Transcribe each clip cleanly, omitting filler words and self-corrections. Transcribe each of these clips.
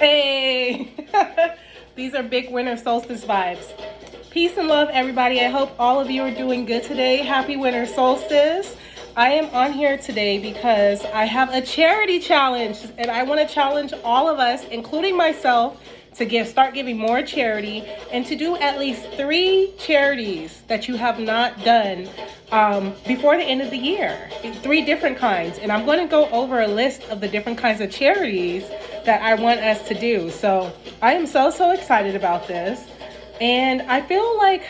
Hey, these are big winter solstice vibes. Peace and love, everybody. I hope all of you are doing good today. Happy winter solstice. I am on here today because I have a charity challenge, and I want to challenge all of us, including myself, to start giving more charity and to do at least 3 charities that you have not done before the end of the year. 3 different kinds. And I'm going to go over a list of the different kinds of charities that I want us to do. So I am so excited about this. And I feel like,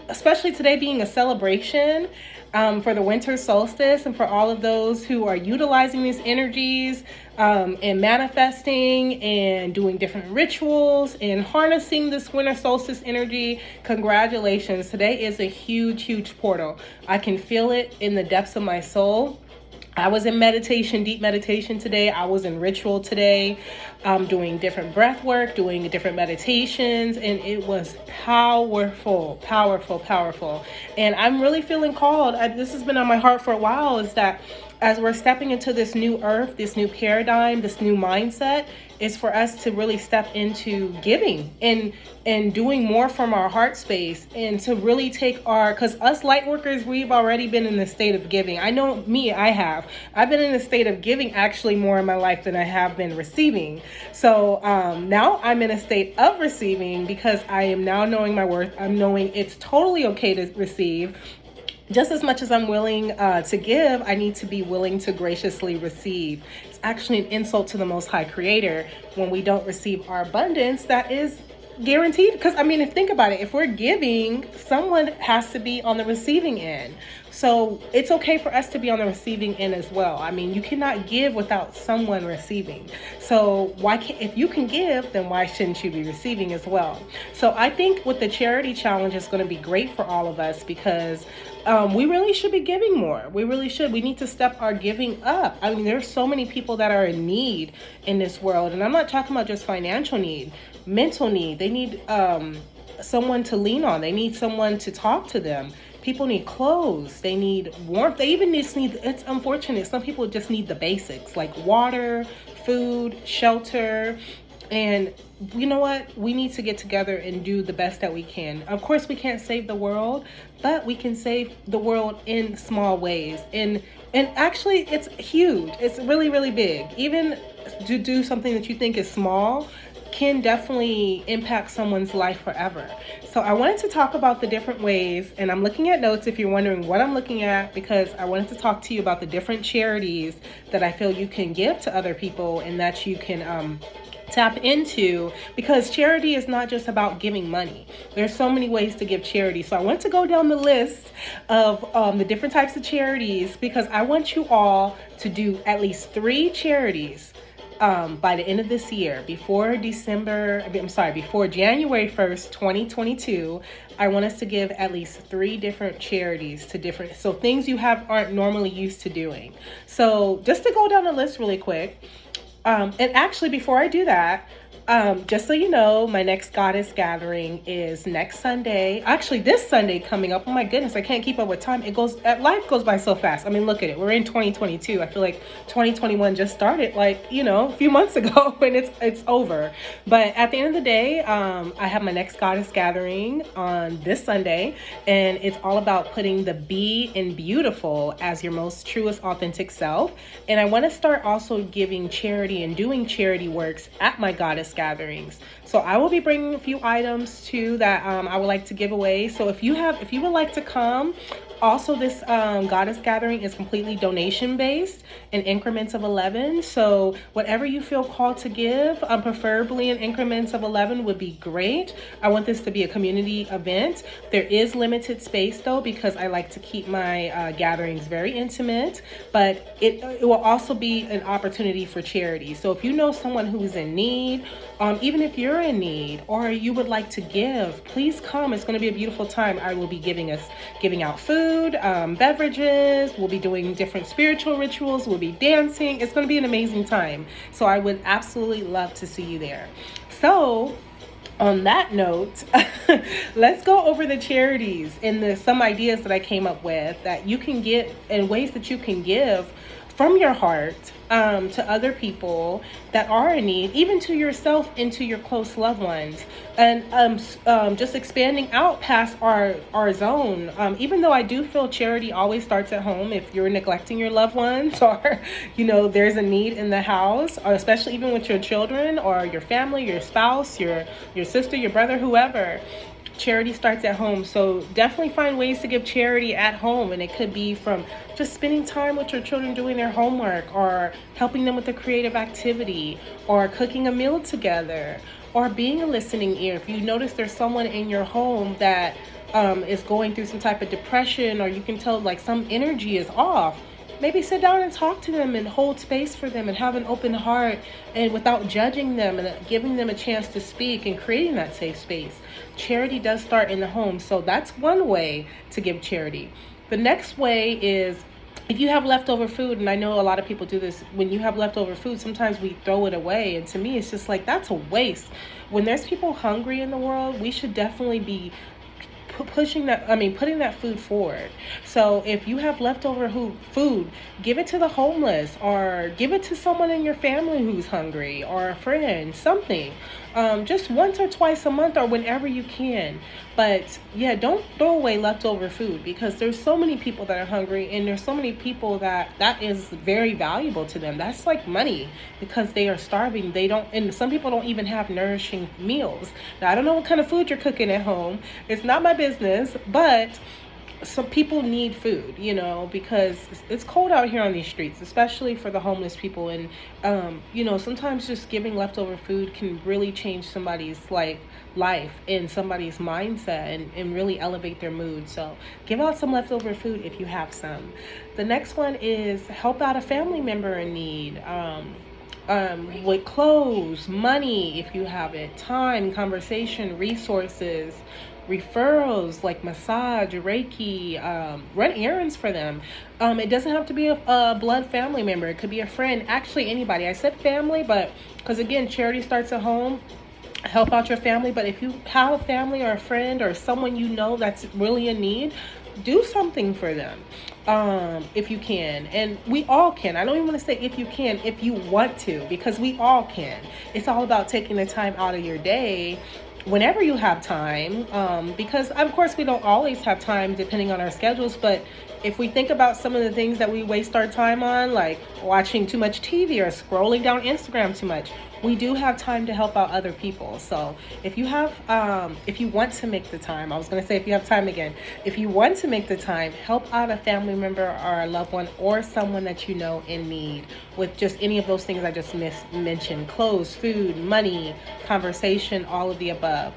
especially today being a celebration for the winter solstice and for all of those who are utilizing these energies and manifesting and doing different rituals and harnessing this winter solstice energy. Congratulations. Today is a huge portal. I can feel it in the depths of my soul. I was in meditation, deep meditation today. I was in ritual today, doing different breath work, doing different meditations, and it was powerful. And I'm really feeling called. This has been on my heart for a while, is that as we're stepping into this new earth, this new paradigm, this new mindset, is for us to really step into giving and doing more from our heart space, and to really take because us light workers, we've already been in the state of giving. I know me, I've been in a state of giving actually more in my life than I have been receiving. So now I'm in a state of receiving because I am now knowing my worth. I'm knowing it's totally okay to receive. Just as much as I'm willing to give, I need to be willing to graciously receive. It's actually an insult to the Most High Creator when we don't receive our abundance that is guaranteed. Because, think about it. If we're giving, someone has to be on the receiving end. So it's okay for us to be on the receiving end as well. You cannot give without someone receiving. So if you can give, then why shouldn't you be receiving as well? So I think with the charity challenge, it's going to be great for all of us because we really should be giving more. We really should. We need to step our giving up. There's so many people that are in need in this world. And I'm not talking about just financial need, mental need. They need someone to lean on. They need someone to talk to them. People need clothes. They need warmth. They even just need, it's unfortunate, some people just need the basics like water, food, shelter. And you know what? We need to get together and do the best that we can. Of course, we can't save the world, but we can save the world in small ways. And actually, it's huge. It's really big. Even to do something that you think is small can definitely impact someone's life forever. So I wanted to talk about the different ways, and I'm looking at notes if you're wondering what I'm looking at, because I wanted to talk to you about the different charities that I feel you can give to other people and that you can tap into, because charity is not just about giving money. There's so many ways to give charity. So I want to go down the list of the different types of charities, because I want you all to do at least 3 charities by the end of this year, before January 1st, 2022. I want us to give at least 3 different charities to so things you aren't normally used to doing. So just to go down the list really quick. And actually, before I do that, just so you know, my next Goddess Gathering is next Sunday. Actually, this Sunday coming up. Oh my goodness, I can't keep up with time. Life goes by so fast. Look at it. We're in 2022. I feel like 2021 just started a few months ago, and it's over. But at the end of the day, I have my next Goddess Gathering on this Sunday, and it's all about putting the be in beautiful as your most truest, authentic self. And I want to start also giving charity and doing charity works at my Goddess Gatherings. So I will be bringing a few items too that I would like to give away. So if you would like to come, also this Goddess Gathering is completely donation based in increments of 11. So whatever you feel called to give, preferably in increments of 11 would be great. I want this to be a community event. There is limited space though, because I like to keep my gatherings very intimate, but it will also be an opportunity for charity. So if you know someone who is in need, even if you're in need or you would like to give, please come. It's going to be a beautiful time. I will be giving out food, beverages. We'll be doing different spiritual rituals. We'll be dancing. It's going to be an amazing time. So I would absolutely love to see you there. So on that note, let's go over the charities and some ideas that I came up with that you can get and ways that you can give from your heart to other people that are in need, even to yourself and to your close loved ones, and just expanding out past our zone. Even though I do feel charity always starts at home, if you're neglecting your loved ones or there's a need in the house, or especially even with your children or your family, your spouse, your sister, your brother, whoever. Charity starts at home. So definitely find ways to give charity at home, and it could be from just spending time with your children doing their homework, or helping them with a creative activity, or cooking a meal together, or being a listening ear. If you notice there's someone in your home that is going through some type of depression, or you can tell like some energy is off, maybe sit down and talk to them and hold space for them and have an open heart, and without judging them, and giving them a chance to speak and creating that safe space. Charity does start in the home. So that's one way to give charity. The next way is, if you have leftover food, and I know a lot of people do this, when you have leftover food, sometimes we throw it away. And to me, it's just like, that's a waste. When there's people hungry in the world, we should definitely be putting that food forward. So if you have leftover food, give it to the homeless, or give it to someone in your family who's hungry, or a friend, something. Just once or twice a month, or whenever you can. But yeah, don't throw away leftover food, because there's so many people that are hungry, and there's so many people that is very valuable to them. That's like money, because they are starving. And some people don't even have nourishing meals. Now, I don't know what kind of food you're cooking at home. It's not my business, but some people need food, because it's cold out here on these streets, especially for the homeless people. And, sometimes just giving leftover food can really change somebody's life and somebody's mindset, and really elevate their mood. So give out some leftover food if you have some. The next one is help out a family member in need. With clothes, money, if you have it, time, conversation, resources, referrals like massage, Reiki, run errands for them. It doesn't have to be a blood family member. It could be a friend, actually anybody. I said family, but because again, charity starts at home. Help out your family. But if you have a family or a friend or someone that's really in need, do something for them. If you can, and we all can. I don't even want to say if you can, if you want to, because we all can. It's all about taking the time out of your day whenever you have time, because of course we don't always have time depending on our schedules. But if we think about some of the things that we waste our time on, like watching too much TV or scrolling down Instagram too much, we do have time to help out other people. So if you want to make the time, I was going to say if you have time again, if you want to make the time, help out a family member or a loved one, or someone that you know in need, with just any of those things I just mentioned: clothes, food, money, conversation, all of the above.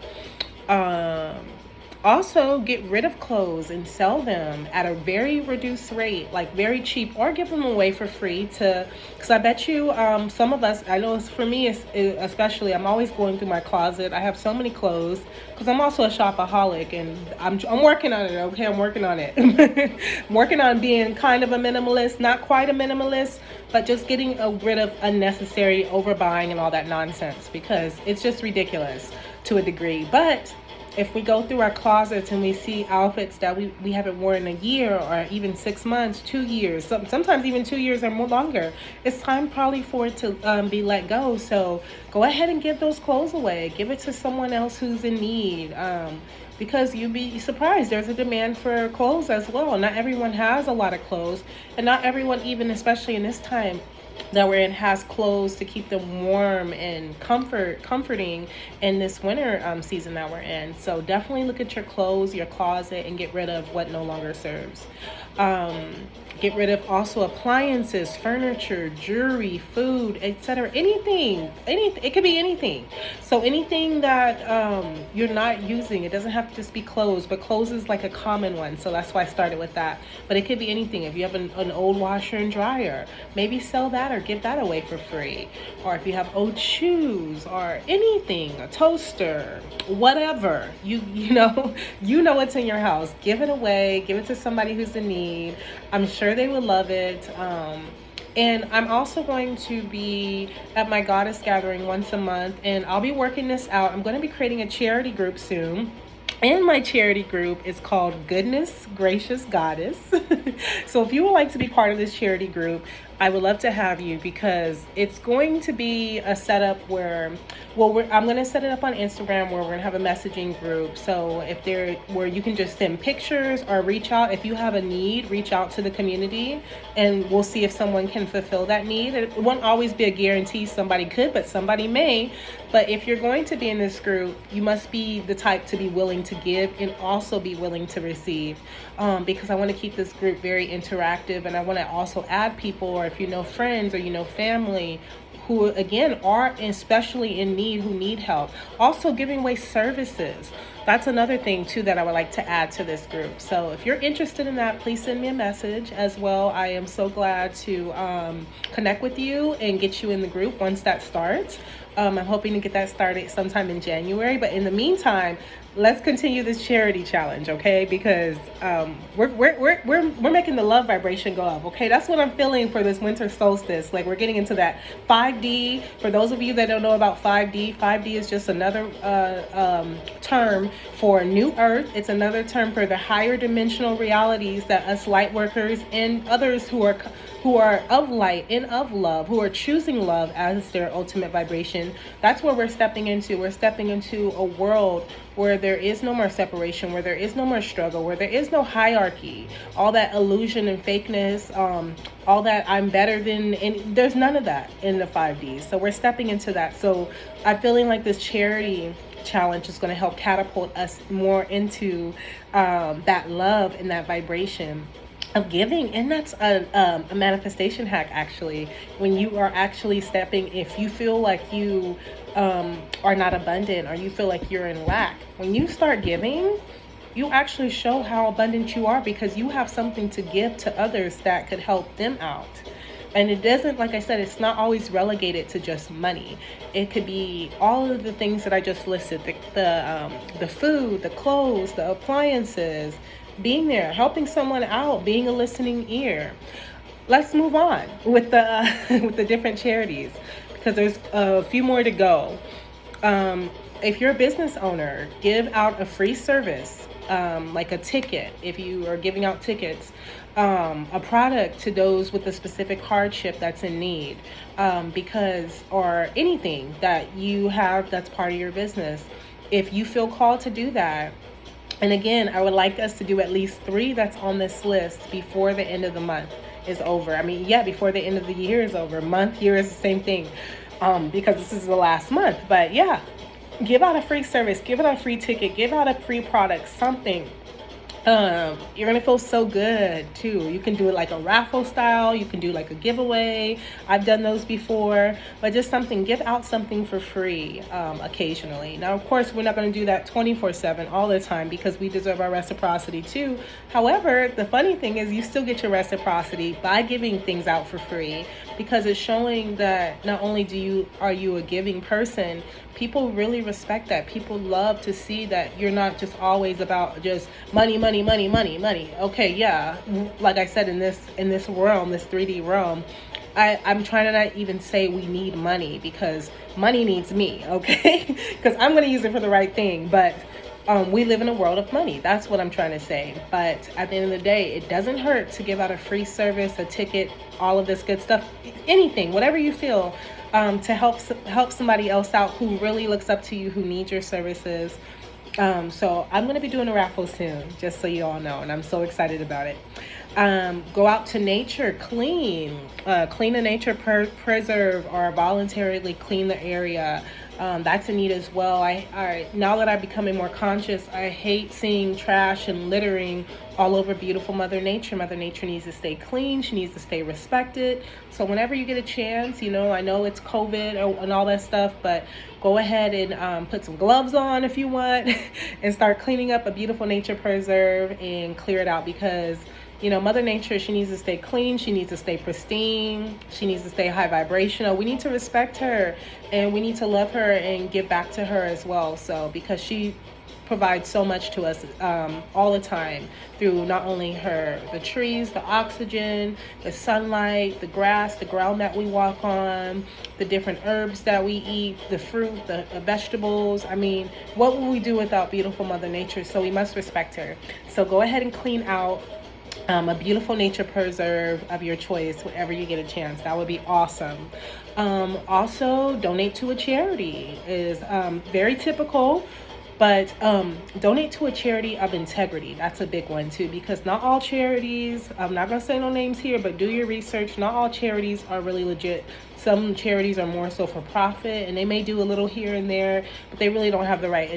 Also, get rid of clothes and sell them at a very reduced rate, like very cheap, or give them away for free because I bet you some of us, I know it's for me especially, I'm always going through my closet. I have so many clothes because I'm also a shopaholic, and I'm working on it, okay? I'm working on it. I'm working on being kind of a minimalist, not quite a minimalist, but just getting rid of unnecessary overbuying and all that nonsense, because it's just ridiculous to a degree. But if we go through our closets and we see outfits that we haven't worn in a year, or even 6 months, 2 years, sometimes even 2 years or more longer, it's time probably for it to be let go. So go ahead and give those clothes away. Give it to someone else who's in need, because you'd be surprised. There's a demand for clothes as well. Not everyone has a lot of clothes, and not everyone, even especially in this time that we're in, has clothes to keep them warm and comforting in this winter season that we're in. So definitely look at your clothes, your closet, and get rid of what no longer serves. Get rid of also appliances, furniture, jewelry, food, etc. Anything. It could be anything. So anything that you're not using, it doesn't have to just be clothes, but clothes is like a common one. So that's why I started with that. But it could be anything. If you have an old washer and dryer, maybe sell that or give that away for free. Or if you have old shoes or anything, a toaster, whatever, you know what's in your house. Give it away. Give it to somebody who's in need. I'm sure they would love it. And I'm also going to be at my goddess gathering once a month, and I'll be working this out. I'm going to be creating a charity group soon. And my charity group is called Goodness Gracious Goddess. So if you would like to be part of this charity group, I would love to have you because it's going to be a setup where, I'm going to set it up on Instagram where we're going to have a messaging group. So if where you can just send pictures or reach out. If you have a need, reach out to the community and we'll see if someone can fulfill that need. It won't always be a guarantee somebody could, but somebody may. But if you're going to be in this group, you must be the type to be willing to give and also be willing to receive, because I want to keep this group very interactive, and I want to also add people, or if you know friends or you know family who again are especially in need, who need help. Also giving away services. That's another thing too that I would like to add to this group. So if you're interested in that, please send me a message as well. I am so glad to connect with you and get you in the group once that starts. I'm hoping to get that started sometime in January. But in the meantime, let's continue this charity challenge, okay? Because we're making the love vibration go up, okay? That's what I'm feeling for this winter solstice. Like, we're getting into that 5D. For those of you that don't know about 5D, 5D is just another term for new earth. It's another term for the higher dimensional realities that us light workers and others who are of light and of love, who are choosing love as their ultimate vibration. That's where we're stepping into. We're stepping into a world where there is no more separation, where there is no more struggle, where there is no hierarchy, all that illusion and fakeness, all that I'm better than, and there's none of that in the 5D. So we're stepping into that. So I'm feeling like this charity challenge is going to help catapult us more into that love and that vibration of giving. And that's a manifestation hack, actually, when you are actually stepping, if you feel like you are not abundant, or you feel like you're in lack, when you start giving, you actually show how abundant you are, because you have something to give to others that could help them out. And it doesn't, like I said, it's not always relegated to just money. It could be all of the things that I just listed, the food, the clothes, the appliances, being there, helping someone out, being a listening ear. Let's move on with the with the different charities, because there's a few more to go. If you're a business owner, give out a free service, like a ticket. If you are giving out tickets, a product to those with a specific hardship that's in need, because, or anything that you have that's part of your business. If you feel called to do that, and again, I would like us to do at least 3 that's on this list before the end of the month is over. I mean, yeah, before the end of the year is over. Month, year is the same thing, because this is the last month. But yeah, give out a free service, give out a free ticket, give out a free product, something. You're gonna feel so good too. You can do it like a raffle style, you can do like a giveaway. I've done those before, but just something, give out something for free occasionally. Now, of course, we're not going to do that 24/7 all the time, because we deserve our reciprocity too. However, the funny thing is you still get your reciprocity by giving things out for free, because it's showing that not only are you a giving person, people really respect that. People love to see that you're not just always about just money, money, money, money, money. Okay, yeah, like I said, in this realm, this 3D realm, I'm trying to not even say we need money, because money needs me, okay? Because I'm going to use it for the right thing, but we live in a world of money. That's what I'm trying to say. But at the end of the day, it doesn't hurt to give out a free service, a ticket, all of this good stuff, anything, whatever you feel, to help somebody else out who really looks up to you, who needs your services. So I'm going to be doing a raffle soon, just so you all know, and I'm so excited about it. Go out to nature, clean a nature preserve, or voluntarily clean the area. That's a need as well. I now that I'm becoming more conscious, I hate seeing trash and littering all over beautiful Mother Nature. Mother Nature needs to stay clean. She needs to stay respected. So whenever you get a chance, I know it's COVID and all that stuff, but go ahead and put some gloves on if you want and start cleaning up a beautiful nature preserve and clear it out, because Mother Nature, she needs to stay clean. She needs to stay pristine. She needs to stay high vibrational. We need to respect her, and we need to love her and give back to her as well. So, because she provides so much to us all the time, through not only the trees, the oxygen, the sunlight, the grass, the ground that we walk on, the different herbs that we eat, the fruit, the vegetables. I mean, what would we do without beautiful Mother Nature? So we must respect her. So go ahead and clean out. A beautiful nature preserve of your choice whenever you get a chance. That would be awesome. Also, donate to a charity is very typical, but donate to a charity of integrity. That's a big one too, because not all charities, I'm not going to say no names here, but do your research. Not all charities are really legit. Some charities are more so for profit, and they may do a little here and there, but they really don't have the right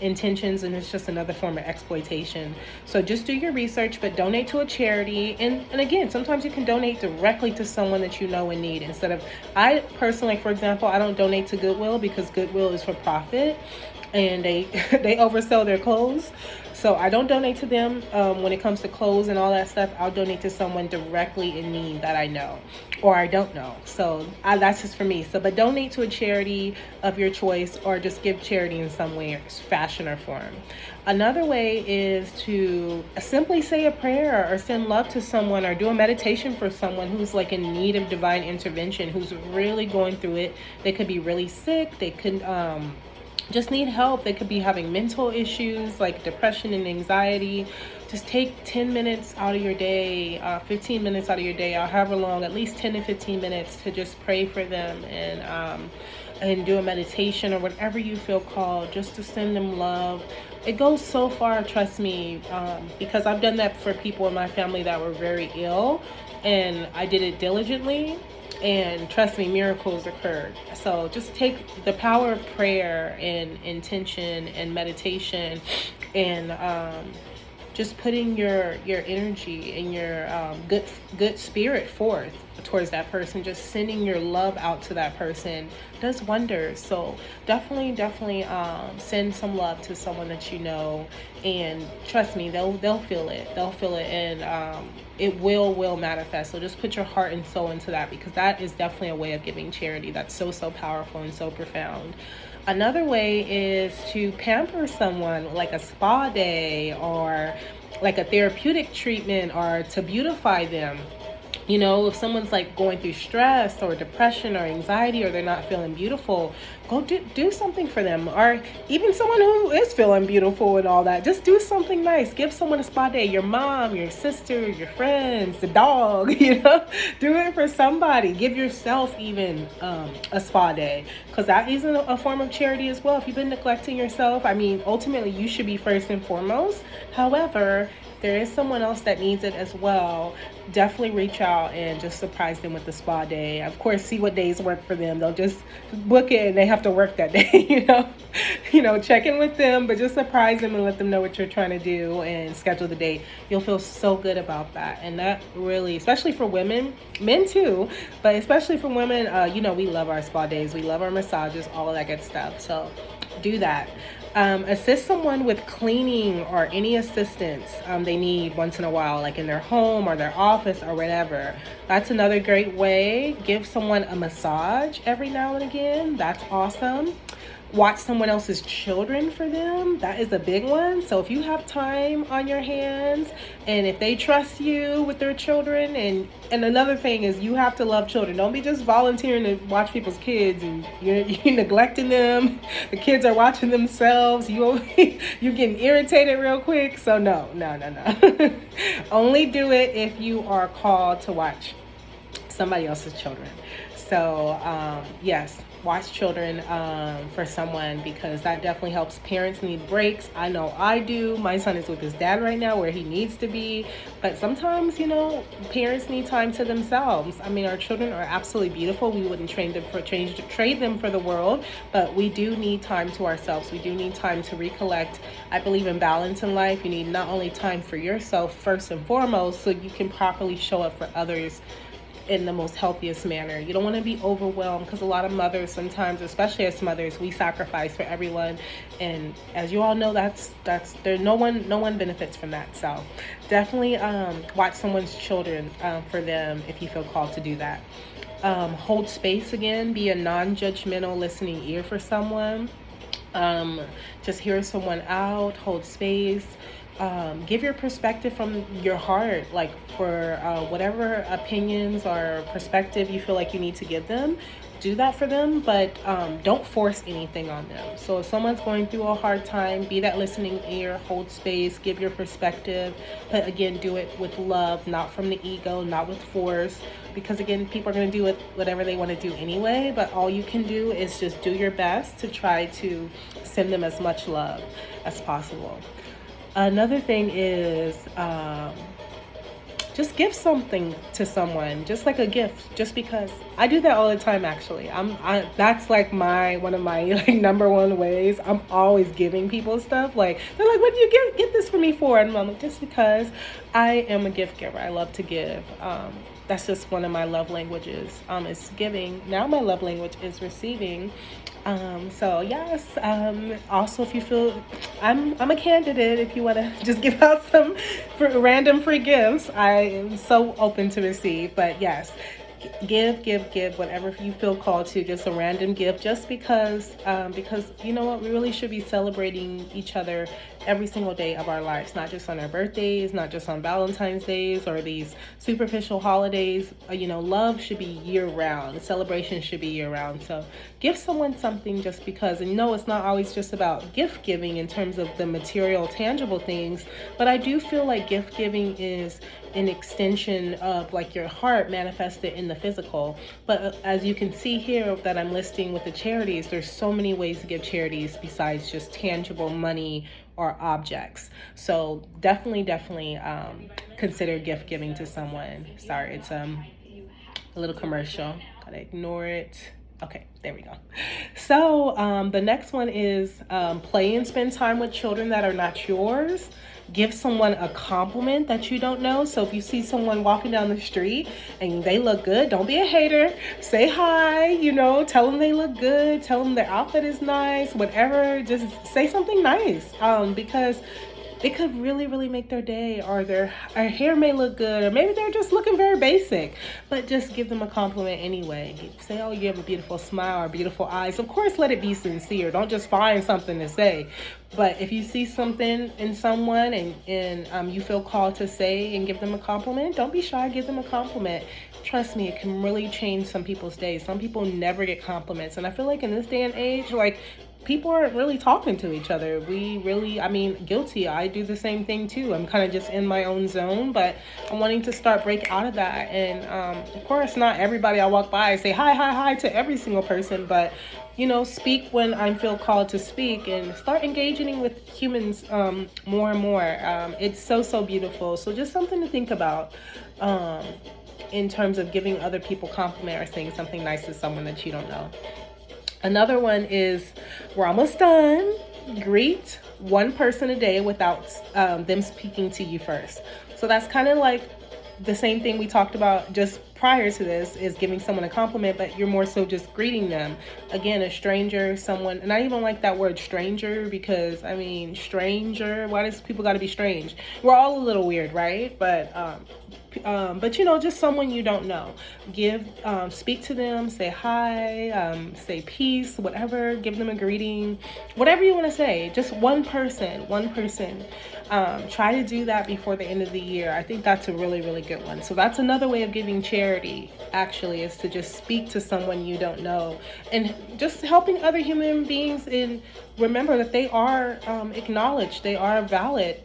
intentions, and it's just another form of exploitation. So just do your research, but donate to a charity. And again, sometimes you can donate directly to someone that you know in need instead of, I personally, for example, I don't donate to Goodwill because Goodwill is for profit and they they oversell their clothes. So I don't donate to them. When it comes to clothes and all that stuff, I'll donate to someone directly in need that I know or I don't know. So that's just for me. So, but donate to a charity of your choice, or just give charity in some way, fashion, or form. Another way is to simply say a prayer or send love to someone, or do a meditation for someone who's like in need of divine intervention, who's really going through it. They could be really sick. They could just need help. They could be having mental issues like depression and anxiety. Just take 10 minutes out of your day, 15 minutes out of your day, or however long, at least 10 to 15 minutes to just pray for them and do a meditation or whatever you feel called, just to send them love. It goes so far, trust me, because I've done that for people in my family that were very ill, and I did it diligently. And trust me, miracles occurred. So just take the power of prayer and intention and meditation, and just putting your energy and your good spirit forth towards that person. Just sending your love out to that person does wonders. So definitely send some love to someone that you know, and trust me, they'll feel it. They'll feel it, and it will manifest. So just put your heart and soul into that, because that is definitely a way of giving charity that's so powerful and so profound. Another way is to pamper someone, like a spa day or like a therapeutic treatment, or to beautify them. You know, if someone's like going through stress or depression or anxiety, or they're not feeling beautiful, go do something for them. Or even someone who is feeling beautiful and all that, just do something nice. Give someone a spa day. Your mom, your sister, your friends, the dog, you know, do it for somebody. Give yourself even a spa day, because that is a form of charity as well. If you've been neglecting yourself, I mean, ultimately you should be first and foremost. However, there is someone else that needs it as well. Definitely reach out and just surprise them with the spa day. Of course, see what days work for them. They'll just book it and they have to work that day, you know, check in with them, but just surprise them and let them know what you're trying to do and schedule the date. You'll feel so good about that. And that really, especially for women, men too, but especially for women, you know, we love our spa days. We love our massages, all of that good stuff. So do that. Assist someone with cleaning or any assistance they need once in a while, like in their home or their office or whatever. That's another great way. Give someone a massage every now and again. That's awesome. Watch someone else's children for them. That is a big one. So if you have time on your hands, and if they trust you with their children, and another thing is, you have to love children. Don't be just volunteering to watch people's kids and you're neglecting them. The kids are watching themselves. You're getting irritated real quick. So no. Only do it if you are called to watch somebody else's children. So yes, watch children for someone, because that definitely helps. Parents need breaks. I know I do. My son is with his dad right now, where he needs to be, but sometimes, you know, parents need time to themselves. I mean, our children are absolutely beautiful. We wouldn't trade them for the world, but we do need time to ourselves. We do need time to recollect. I believe in balance in life. You need not only time for yourself first and foremost, so you can properly show up for others in the most healthiest manner. You don't want to be overwhelmed, because a lot of mothers sometimes, especially as mothers, we sacrifice for everyone, and as you all know, that's there. No one benefits from that. So definitely watch someone's children for them if you feel called to do that. Hold space again. Be a non-judgmental listening ear for someone. Just hear someone out. Hold space. give your perspective from your heart, like for whatever opinions or perspective you feel like you need to give them. Do that for them, but don't force anything on them. So if someone's going through a hard time, be that listening ear, hold space, give your perspective, but again, do it with love, not from the ego, not with force, because again, people are going to do whatever they want to do anyway, but all you can do is just do your best to try to send them as much love as possible. Another thing is just give something to someone, just like a gift, just because I do that all the time. Actually, that's like one of my like number one ways. I'm always giving people stuff. Like they're like, "What do you get this for me for?" And I'm like, just because I am a gift giver. I love to give. That's just one of my love languages. Is giving. Now my love language is receiving. So yes, also if you feel I'm a candidate, if you want to just give out some random free gifts, I am so open to receive. But yes, give whatever you feel called to, just a random gift, just because you know what, we really should be celebrating each other every single day of our lives, not just on our birthdays, not just on Valentine's days or these superficial holidays. Love should be year round. Celebration should be year round. So give someone something just because, and it's not always just about gift giving in terms of the material, tangible things, but I do feel like gift giving is an extension of like your heart manifested in the physical. But as you can see here that I'm listing with the charities, there's so many ways to give charities besides just tangible money or objects. So definitely consider gift giving to someone. Sorry, it's a little commercial. Gotta ignore it. Okay, there we go. So the next one is play and spend time with children that are not yours. Give someone a compliment that you don't know. So if you see someone walking down the street and they look good, don't be a hater. Say hi, tell them they look good. Tell them their outfit is nice, whatever. Just say something nice because it could really, really make their day, or their hair may look good, or maybe they're just looking very basic, but just give them a compliment anyway. Say, oh, you have a beautiful smile or beautiful eyes. Of course, let it be sincere. Don't just find something to say. But if you see something in someone and you feel called to say and give them a compliment, don't be shy, give them a compliment. Trust me, it can really change some people's days. Some people never get compliments. And I feel like in this day and age, like, people aren't really talking to each other. Guilty. I do the same thing too. I'm kind of just in my own zone, but I'm wanting to break out of that. And of course, not everybody I walk by, I say hi to every single person, but speak when I feel called to speak and start engaging with humans more and more. It's so beautiful. So just something to think about in terms of giving other people compliment or saying something nice to someone that you don't know. Another one is, we're almost done. Greet one person a day without them speaking to you first. So that's kind of like the same thing we talked about just prior to this, is giving someone a compliment, but you're more so just greeting them. Again, a stranger, someone, and I even like that word stranger, because stranger, why does people got to be strange? We're all a little weird, right? But just someone you don't know. Speak to them, say hi, say peace, whatever, give them a greeting, whatever you want to say. Just one person. Try to do that before the end of the year. I think that's a really, really good one. So that's another way of giving charity, actually, is to just speak to someone you don't know and just helping other human beings, and remember that they are acknowledged, they are valid,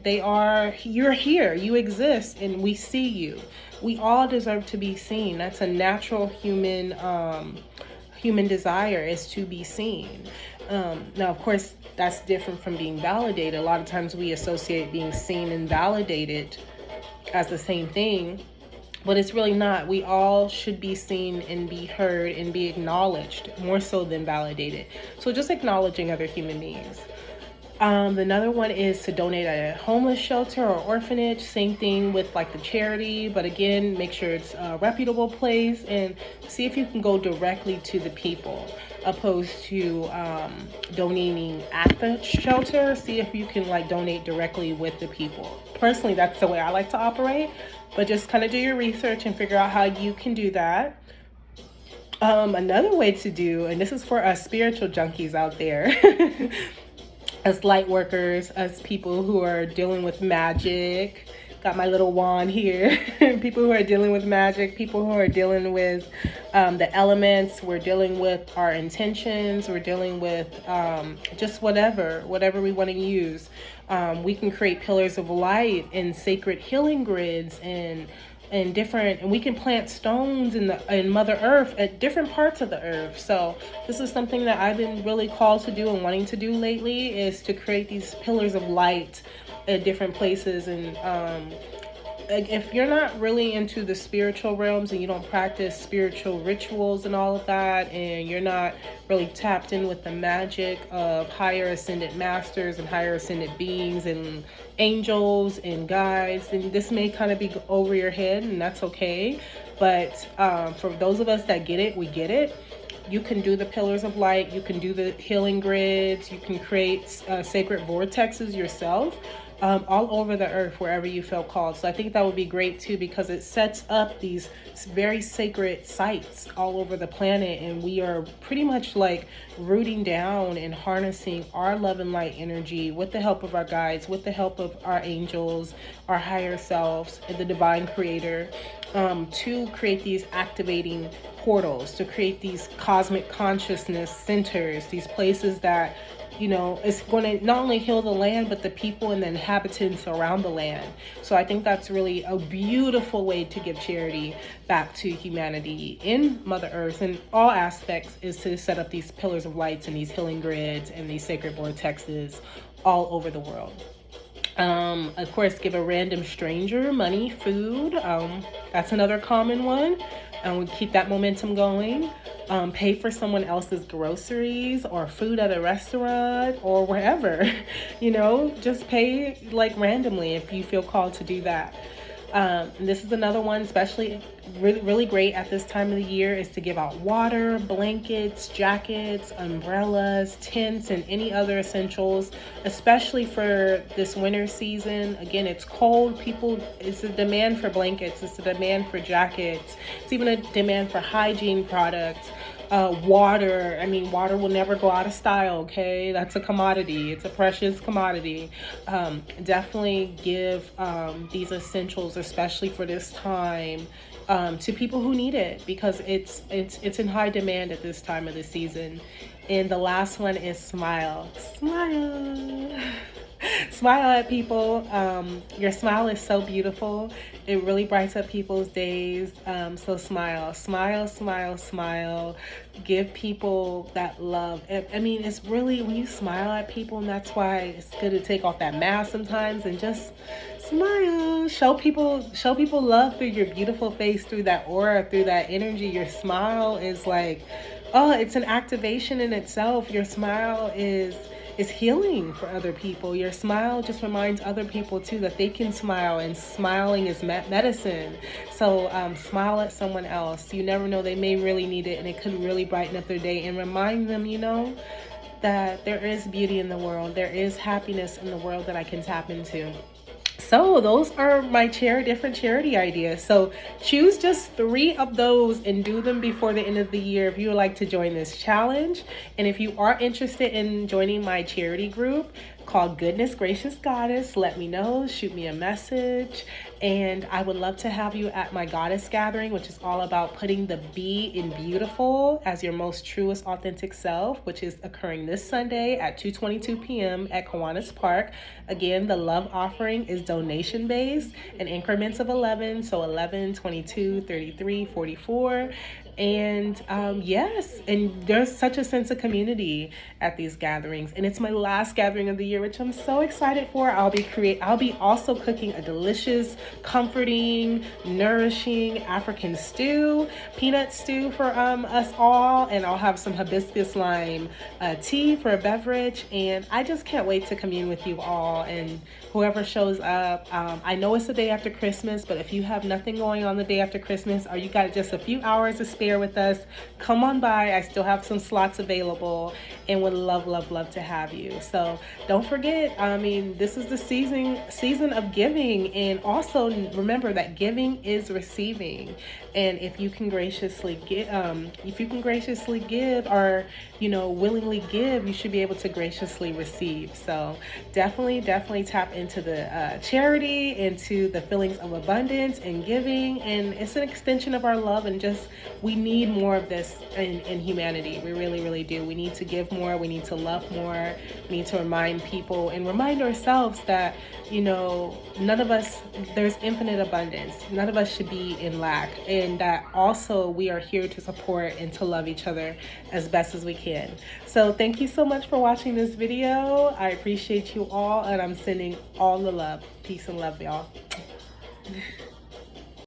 you're here, you exist, and we see you. We all deserve to be seen. That's a natural human desire, is to be seen. Now, of course, that's different from being validated. A lot of times we associate being seen and validated as the same thing, but it's really not. We all should be seen and be heard and be acknowledged, more so than validated. So just acknowledging other human beings. Another one is to donate at a homeless shelter or orphanage. Same thing with like the charity, but again, make sure it's a reputable place and see if you can go directly to the people, opposed to donating at the shelter. See if you can like donate directly with the people. Personally, that's the way I like to operate, but just kind of do your research and figure out how you can do that. Another way to do, and this is for us spiritual junkies out there, as light workers, as people who are dealing with magic. Got my little wand here. People who are dealing with magic, people who are dealing with the elements. We're dealing with our intentions. We're dealing with just whatever we want to use. We can create pillars of light and sacred healing grids and different, and we can plant stones in Mother Earth at different parts of the earth. So this is something that I've been really called to do and wanting to do lately, is to create these pillars of light at different places. And if you're not really into the spiritual realms and you don't practice spiritual rituals and all of that, and you're not really tapped in with the magic of higher ascended masters and higher ascended beings and angels and guides, then this may kind of be over your head, and that's okay. But for those of us that get it, we get it. You can do the pillars of light, you can do the healing grids, you can create sacred vortexes yourself. All over the earth, wherever you feel called. So I think that would be great too, because it sets up these very sacred sites all over the planet, and we are pretty much like rooting down and harnessing our love and light energy with the help of our guides, with the help of our angels, our higher selves, and the divine creator, to create these activating portals, to create these cosmic consciousness centers, these places that, you know, it's going to not only heal the land, but the people and the inhabitants around the land. So I think that's really a beautiful way to give charity back to humanity in Mother Earth in all aspects, is to set up these pillars of lights and these healing grids and these sacred vortexes all over the world. Of course, give a random stranger money, food. That's another common one. And we keep that momentum going. Pay for someone else's groceries or food at a restaurant or wherever. You know, just pay like randomly if you feel called to do that. This is another one, especially really great at this time of the year, is to give out water, blankets, jackets, umbrellas, tents, and any other essentials, especially for this winter season. Again, it's cold. It's a demand for blankets. It's a demand for jackets. It's even a demand for hygiene products. Water. I mean, water will never go out of style, okay? That's a commodity. It's a precious commodity. Definitely give these essentials, especially for this time, to people who need it, because it's in high demand at this time of the season. And the last one is smile. Smile. Smile at people. Your smile is so beautiful. It really brightens up people's days. So smile, smile, smile, smile. Give people that love. I mean, it's really when you smile at people, and that's why it's good to take off that mask sometimes and just smile. Show people love through your beautiful face, through that aura, through that energy. Your smile is like, oh, it's an activation in itself. Your smile is healing for other people. Your smile just reminds other people too that they can smile, and smiling is medicine. So smile at someone else. You never know, they may really need it, and it could really brighten up their day, and remind them, you know, that there is beauty in the world. There is happiness in the world that I can tap into. So those are my different charity ideas. So choose just 3 of those and do them before the end of the year if you would like to join this challenge. And if you are interested in joining my charity group called Goodness Gracious Goddess, let me know, shoot me a message. And I would love to have you at my Goddess Gathering, which is all about putting the B in beautiful as your most truest authentic self, which is occurring this Sunday at 2:22 p.m. at Kiwanis Park. Again, the love offering is donation based in increments of 11, so 11, 22, 33, 44. And yes, and there's such a sense of community at these gatherings, and it's my last gathering of the year, which I'm so excited for. I'll be also cooking a delicious, comforting, nourishing African stew, peanut stew for us all, and I'll have some hibiscus lime tea for a beverage, and I just can't wait to commune with you all and whoever shows up. I know it's the day after Christmas, but if you have nothing going on the day after Christmas, or you got just a few hours to spare, share with us, come on by. I still have some slots available and would love, love, love to have you. So don't forget, I mean, this is the season of giving, and also remember that giving is receiving. And if you can graciously give, or willingly give, you should be able to graciously receive. So definitely tap into the charity, into the feelings of abundance and giving, and it's an extension of our love, and just we need more of this in humanity. We really do. We need to give more, we need to love more, we need to remind people and remind ourselves that none of us, there's infinite abundance, none of us should be in lack, and that also we are here to support and to love each other as best as we can. So thank you so much for watching this video. I appreciate you all, and I'm sending all the love. Peace and love, y'all.